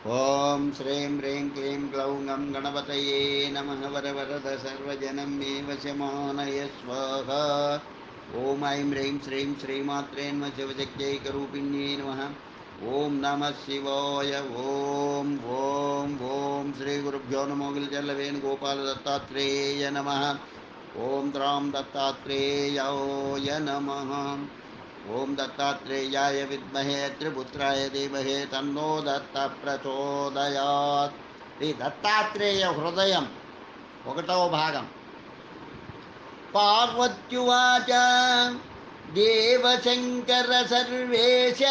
ओम श्रीं ह्रीं क्लीं ग्लौं गं गणपतये नमः वरवरद सर्वजनं मे वशमानय स्वाहा। ओम ऐं ह्रीं श्रीं श्रीमात्रे नमः शिवशक्त्यैकरूपिण्यै नमः। ओम नमः शिवाय। ओम ओम ओम श्री गुरुभ्यो नमो गिरिजल्लवेणुगोपाल दत्तात्रेय नमः। ओम त्रां दत्तात्रेयाय नमः। ओम दत्तात्रेयाय विद्महे त्रिपुत्राय धीमहि तन्नो दत्त प्रचोदयात्। ఈ దత్తాత్రేయ హృదయం ఒకటవ భాగం. పార్వత్యువాచ దేవశంకర సర్వేశ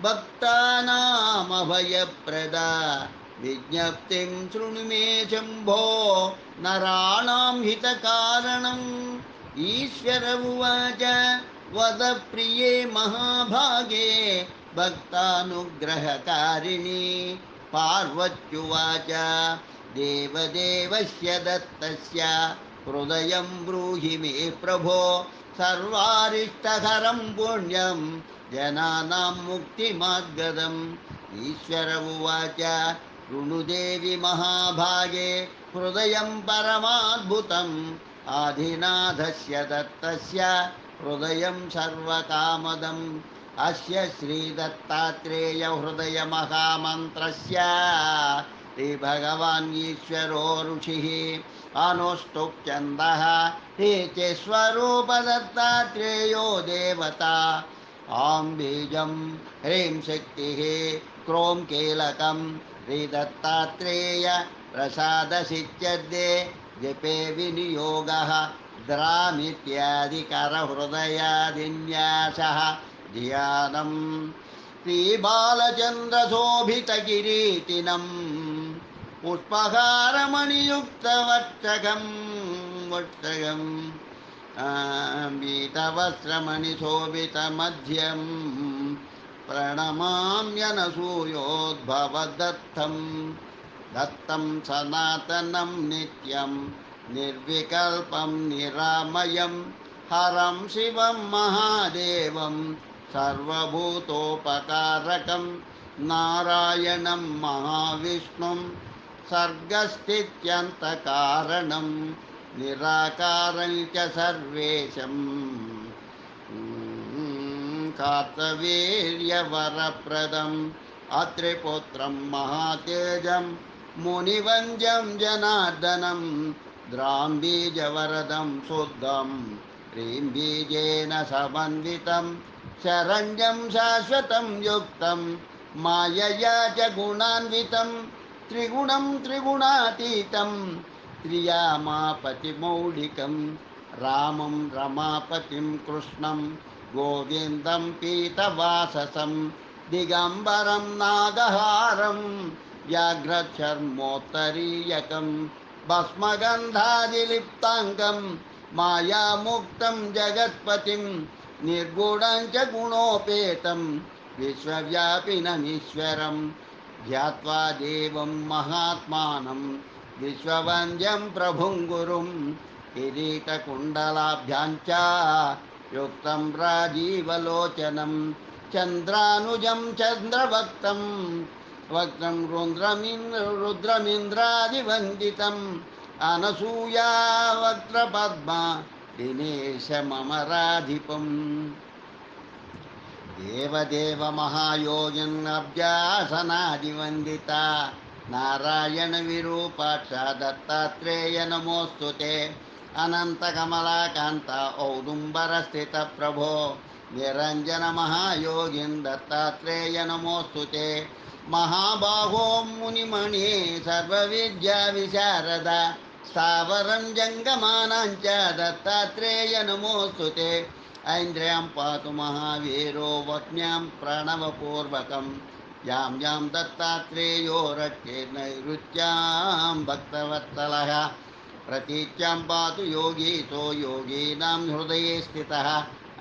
భక్తానామభయప్రద విజ్ఞప్తిం శృణు మే శంభో నరాణాం హితకారణం. ఈశ్వర ఉవాచ వద ప్రియే మహాభాగే భక్తానుగ్రహకారిణి. పార్వత్యువాచ దేవదేవస్య దత్తస్య హృదయం బ్రూహి మే ప్రభో సర్వారిష్టహరం పుణ్యం జనానాం ముక్తిమార్గదం. ఈశ్వర ఉవాచ శృణుదేవి మహాభాగే హృదయం పరమాద్భుతం ఆదినాథస్య దత్తస్య హృదయం సర్వకామదం. అస్య శ్రీదత్తాత్రేయ హృదయ మహామంత్రస్య శ్రీ భగవాన్ ఈశ్వరో ఋషి అనుష్టుప్ఛందః హే చ స్వరూపదత్తాత్రేయో దేవత. ఆం బీజం హ్రీం శక్తి క్రోం కీలకం శ్రీదత్తాత్రేయ ప్రసాదసిచ్యద్దే జపే వినియోగ ద్రామిత్యాదికరహృదయాదిన్యాసః ధ్యానం. శ్రీబాలచంద్రశోభితకిరీటినం పుష్పహారమణియుక్తవక్షగం వక్షగం పీతవస్త్రమణిశోభితమధ్యం ప్రణమామ్యనసూయోద్భవదత్తం. దత్తం సనాతనం నిత్యం నిర్వికల్పం నిరామయం హరం శివం మహాదేవం సర్వభూతోపకారకం నారాయణం మహావిష్ణుం సర్గస్థిత్యంతకారణం నిరాకారం చ సర్వేశం కార్తవీర్యవరప్రదం అత్రిపుత్రం మహాతేజం మునివంద్యం జనార్దనం ద్రాంబీజవరదం శుద్ధం హ్రీం బీజేన సమన్వితం శరణ్యం శాశ్వతం యుక్తం మాయయా చ గుణాన్వితం త్రిగుణం త్రిగుణాతీతం త్రియామాపతిమౌళికం రామం రమాపతిం కృష్ణం గోవిందం పీతవాససం దిగంబరం నాగహారం వ్యాఘ్రచర్మోత్తరీయకం భస్మగంధాదిలిప్తాంగం మాయాముక్తం జగత్పతిం నిర్గుణం చ గుణోపేతం విశ్వవ్యాపినమీశ్వరం ధ్యాత్వా దేవం మహాత్మానం విశ్వవంద్యం ప్రభుం గురుం కిరీటకుండలాభ్యాం చ యుక్తం రాజీవలోచనం చంద్రానుజం చంద్రవక్తం వక్తం రుద్రమింద్రాదివందితం అనసూయా వక్త్రపద్మ దినేశమమరాధిపం. దేవదేవ మహాయోగిన్ అభ్యాసనాదివందిత నారాయణ విరూపాక్ష దత్తాత్రేయ నమోస్తుతే. అనంతకమలాకాంత ఔదుంబరస్థిత ప్రభో నిరంజన మహాయోగిన్ దత్తాత్రేయ నమోస్తుతే. మహాబాహో మునిమణి సర్వవిద్యా విశారద స్థావరం జంగమానాంచ దత్తాత్రేయ నమోస్తుతే. ఐంద్రియం పాతు మహావీరో వక్మ్యాం ప్రణవపూర్వకం యాం యాం దత్తాత్రేయో రక్షే నైరుత్యాం భక్తవత్సలః. ప్రతీచ్యాం పాతు యోగీతో యోగీనాం హృదయే స్థితః.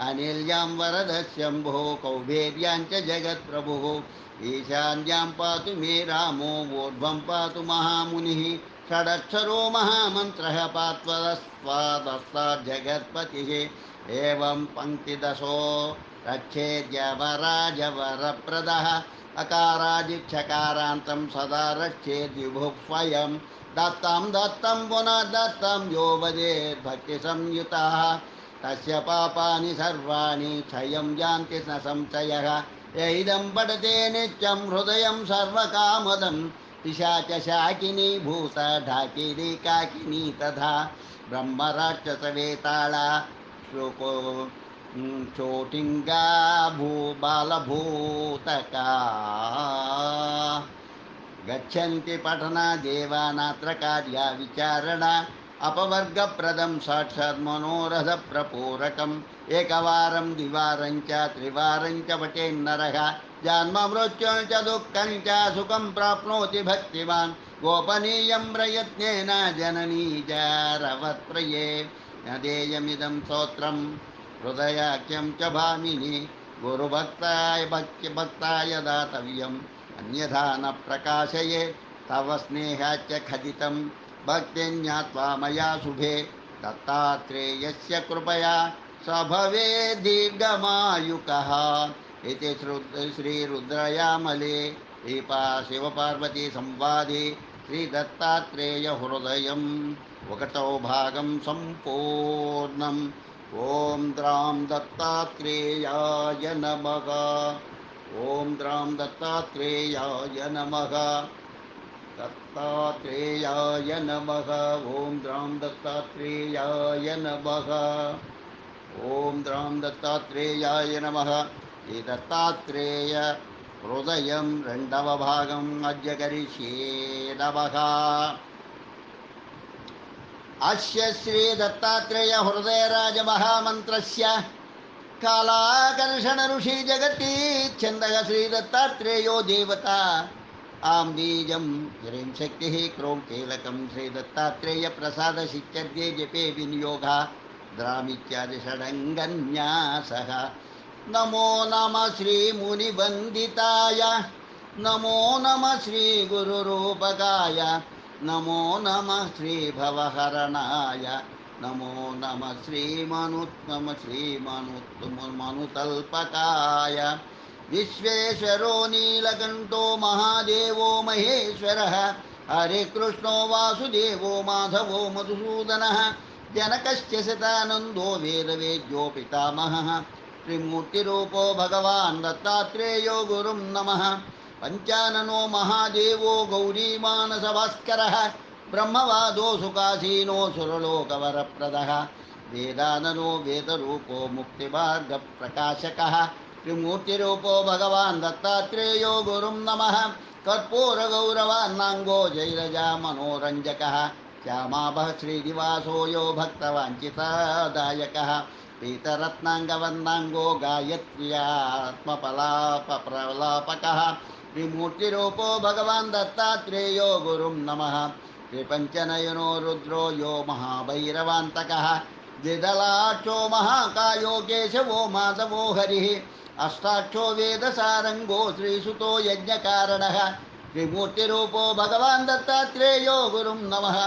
అనిల్యాం వరదశంభో కౌబేర్యాం చ జగత్ప్రభుః. ఈశాన్యాం పాతు మే రామో ఊర్ధ్వం పాతు మహామునిః. షడక్షరో మహామంత్రః పాత్వదస్వాదస్సాత్ జగత్పతిః. ఏవం పంక్తిదశో రక్షేద్యవరాజవరప్రదః अकारादिक्षकारान्तं सदा रक्षेद्विभुः स्वयं दत्तं दत्तं पुनः दत्तं यो वदेद्भक्तिसंयुतः तस्य पापानि सर्वाणि क्षयं यान्ति न संशयः य इदं पठते नित्यं हृदयं सर्वकामदं पिशाचशाकिनी भूतढाकिनी काकिनी तथा ब्रह्मराक्षसवेताळा श्लोको चोटिंगा भूबालभूतका गच्छन्ति पठना देवानात्र कार्या विचारणा अपवर्गप्रदं साक्षात् मनोरथप्रपूरकम् एकवारं द्विवारं च त्रिवारं च पठेन्नरः जन्ममृत्युं च दुःखं च सुखं प्राप्नोति भक्तिमान् गोपनीयं प्रयत्नेन जननी जारवत्प्रये न देयमिदं स्तोत्रं हृदयाख्यं च भामिनि गुरुभक्ताय भक्ताय दातव्यम् अन्यथा न प्रकाशये तव स्नेहाच्च खदितं भक्तिं ज्ञात्वा मया शुभे दत्तात्रेयस्य कृपया स भवेत् दीर्घमायुकः इति श्रीरुद्रयामले शिवपार्वती संवादे श्रीदत्तात्रेयहृदयं ఒకటవ భాగం సంపూర్ణం. ఓం ద్రాం దత్తాత్రేయాయ నమః. ఓం ద్రాం దత్తాత్రేయాయ నమః. దత్తాత్రేయాయ నమః. ఓం ద్రాం దత్తాత్రేయాయ నమః. ఓం ద్రాం దత్తాత్రేయాయ నమః. ఈ దత్తాత్రేయ హృదయం రెండవ భాగం అద్య కరిష్యే నమః. అస్య శ్రీ దత్తాత్రేయ హృదయరాజ మహామంత్రస్య కాళాకర్షణ ఋషి జగతి ఛందః శ్రీ దత్తాత్రేయో దేవత ఆం బీజం హిరీం శక్తి క్రోం కీలకం శ్రీ దత్తాత్రేయ ప్రసాద శిత్యర్థే జపే వినియోగ ద్రామిత్యాది షడంగన్యాసః. నమో నమః శ్రీ మునివందితాయ. నమో నమః శ్రీ గురురూపకాయ. నమో నమః శ్రీ భవహరణాయ. నమో నమః శ్రీమనుతల్పకాయ. విశ్వేశ్వరో నీలకంఠో మహాదేవో మహేశ్వరః. హరే కృష్ణో వాసుదేవో మాధవో మధుసూదనః. జనకశ్చ శతానందో వేదవేద్యో పితామహః. త్రిమూర్తిరూపో భగవాన్ దత్తాత్రేయో గురుం నమః. పంచాననో మహాదేవో గౌరీమానసభాస్కరః. బ్రహ్మవాదో సుఖాసీనో సురలోకవరప్రదః. వేదాననో వేదరూపో ముక్తిమార్గప్రకాశకः. త్రిమూర్తిరూపో భగవాన్ దత్తాత్రేయో గురుం నమః. కర్పూరగౌరవాన్నాంగో జైరజా మనోరంజకः. శ్యామాభः శ్రీనివాసో యో భక్తవాంఛితాదాయకः. పీతరత్నాంగవర్ణాంగో గాయత్ర్యాత్మపలాపప్రలాపకः. త్రిమూర్తిరూపో భగవాన్ దత్తాత్రేయో గురుం నమః. త్రిపంచనయనో రుద్రో యో మహాభైరవాంతకः. ద్విదళాక్షో మహాకాయో కేశవో మాధవో హరిః. అష్టాక్షో వేదసారంగో శ్రీసుతో యజ్ఞకారణः. త్రిమూర్తిరూపో భగవాన్ దత్తాత్రేయో గురుం నమః.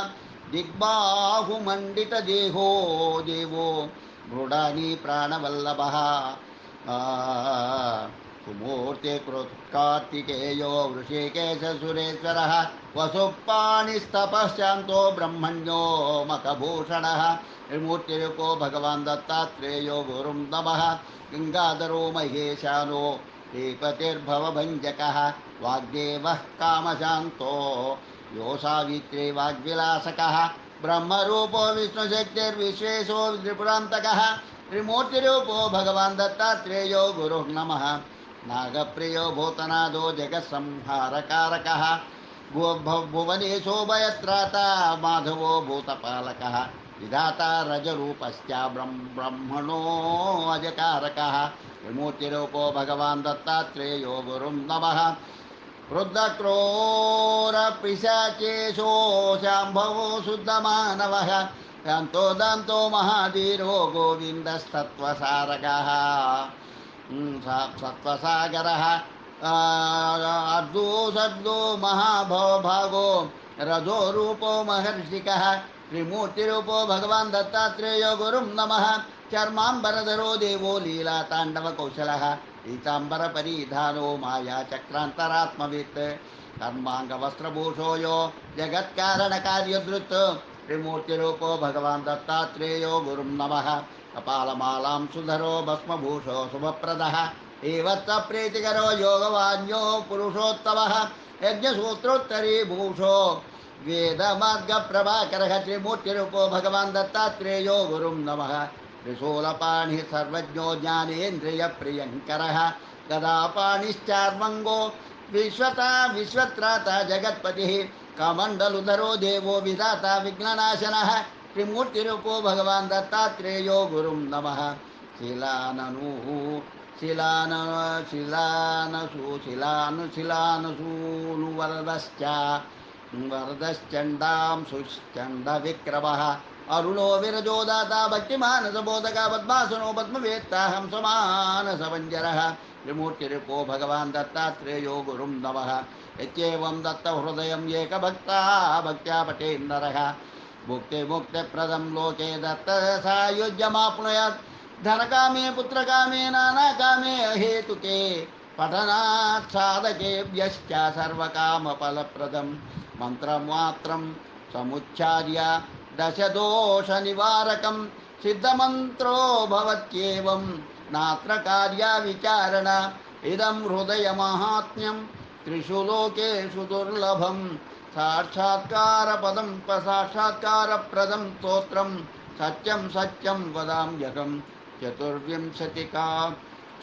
దిగ్బాహుమండితదేహో దేవో మృడాని ప్రాణవల్లభः. సుమూర్తి కార్తికేయో వృషికేశసురేశ్వరः. వసుపాణిస్తపశ్చాంతో బ్రహ్మణ్యో మఖభూషణः. త్రిమూర్తిరూపో భగవాన్ దత్తాత్రేయో గురుం నమః. గంగాధరో మహేశానో శ్రీపతిర్భవభంజకः. వాగ్దేవः కామశాంతో యో సావిత్రీ వాగ్విలాసకः. బ్రహ్మరూపో విష్ణుశక్తిర్విశ్వేశో త్రిపురాంతకः. త్రిమూర్తిరూపో భగవాన్ దత్తాత్రేయో గురుః నమః. నాగప్రియో భూతనాథో జగత్సంహారకారకः. భువనేశో భయత్రాతా మాధవో భూతపాలకः. విధాతా రజరూపశ్చ బ్రహ్మణో అజకారకः. త్రిమూర్తిరూపో భగవాన్ దత్తాత్రేయో గురుం నమః. రుద్రక్రోరపిశాచేశో శాంభవో శుద్ధమానవः. శాంతో దాంతో మహాధీరో గోవిందస్తత్వసారకः. సత్వసాగరः. అర్ధో సర్దో మహాభవభాగో రజో రూపో మహర్షికः. త్రిమూర్తిరూపో భగవాన్ దత్తాత్రేయో గురుం నమః. చర్మాంబరధరో దేవో లీలాతాండవ కౌశలः. పీతాంబర పరిధానో మాయా చక్రాంతరాత్మవిత్ కర్మాంగవస్త్రభూషో యో జగత్కారణకార్యదృత్ త్రిమూర్తిరూపో భగవాన్ దత్తాత్రేయో గురుం నమః కపాలమాలాం సుధరో భస్మభూషో శుభప్రదః ఏవత్స ప్రీతికరో యోగవాన్యో పురుషోత్తమః యజ్ఞసూత్రోత్తరీభూషో వేదమార్గప్రభాకరः త్రిమూర్తిరూపో భగవాన్ దత్తాత్రేయో గురుం నమః త్రిశూలపాణిः సర్వజ్ఞో జ్ఞానేంద్రియప్రియంకరः గదాపాణిశ్చార్వంగో విశ్వత్రాత జగత్పతిः కమండలుధరో దేవో విధాత విఘ్ననాశనः త్రిమూర్తిరూపో భగవాన్ దత్తాత్రేయో గురుం నమః శిలానసూను వరదశ్చండాం సుశ్చండ విక్రమः అరుణో విరజోదాత భక్తిమానసబోధక పద్మాసనో పద్మవేత్త హంసమానసవంజరः త్రిమూర్తిరూపో భగవాన్ దత్తాత్రేయో గురుం నమః యచ్చేవం దత్తహృదయం ఏకభక్తా భక్త్యా పఠేన్నరः భుక్తిముక్తిప్రదం లోకే దత్త సాయుజ్యమాప్నుయాత్ ధనకామే పుత్రకామే నానాకామే అహేతుకే పఠనాత్ సాధకేభ్యశ్చ సర్వకామఫలప్రదం మంత్రమాత్రం సముచ్చార్య దశదోష నివారకం సిద్ధమంత్రో భవత్యేవం నాత్ర కార్య విచారణ ఇదం హృదయమాహాత్మ్యం త్రిషు లోకేషు దుర్లభం సాక్షాత్కారప్రదం స్తోత్రం సత్యం సత్యం వదామ్యహం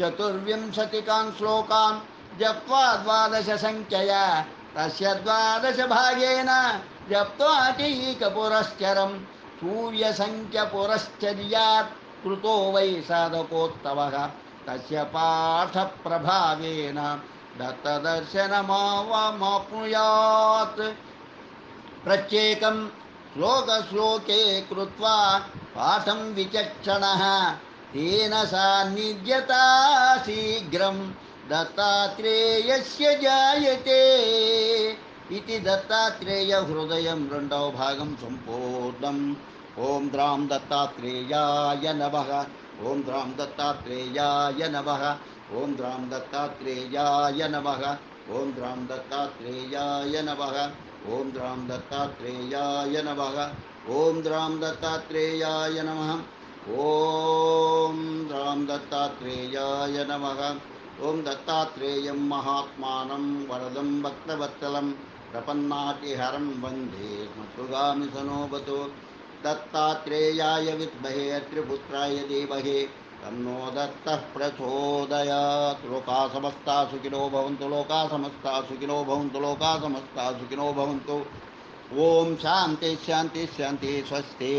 చతుర్వింశతికాన్ శ్లోకాన్ జప్త్వా ద్వాదశ సంఖ్యయా తస్య ద్వాదశ భాగేన జప్త్వాటీకపురశ్చరం సూర్యసంఖ్యపురశ్చర్యాత్ కృతో వై సాధకోత్తమః తస్య పాఠప్రభావేన దత్తదర్శనమాప్నుయాత్ ప్రత్యేకం శ్లోకే కృత్వా పాఠం విచక్షణः తేన సాన్నిధ్యతా శీఘ్రం దత్తాత్రేయస్య జాయతే ఇది దత్తాత్రేయ హృదయం రెండవ భాగం సంపూర్ణం. ఓం ద్రాం దత్తాత్రేయాయ నమః. ఓం ద్రాం దత్తాత్రేయాయ నమః. ఓం ద్రాం దత్తాత్రేయాయ నమః. ఓం ద్రాం దత్తాత్రేయాయ నమః. ఓం ద్రాం దత్తాత్రేయాయ నమః. ఓం ద్రాం దత్తాత్రేయాయ నమః. ఓం ద్రాం దత్తాత్రేయాయ నమః. ఓం దత్తాత్రేయం మహాత్మానం వరదం భక్తవత్సలం ప్రపన్నాతిహరం వందే మృగామి సనోబతో దత్తాత్రేయాయ విద్మహే త్రిపుత్రాయ ధీమహి తన్నో దత్తః ప్రచోదయాత్. లోకా సమస్తా సుఖినో భవంతు. లోకా సమస్తా సుఖినో భవంతు. లోకా సమస్తా సుఖినో భవంతు. ఓం శాంతి శాంతి శాంతి. స్వస్తి.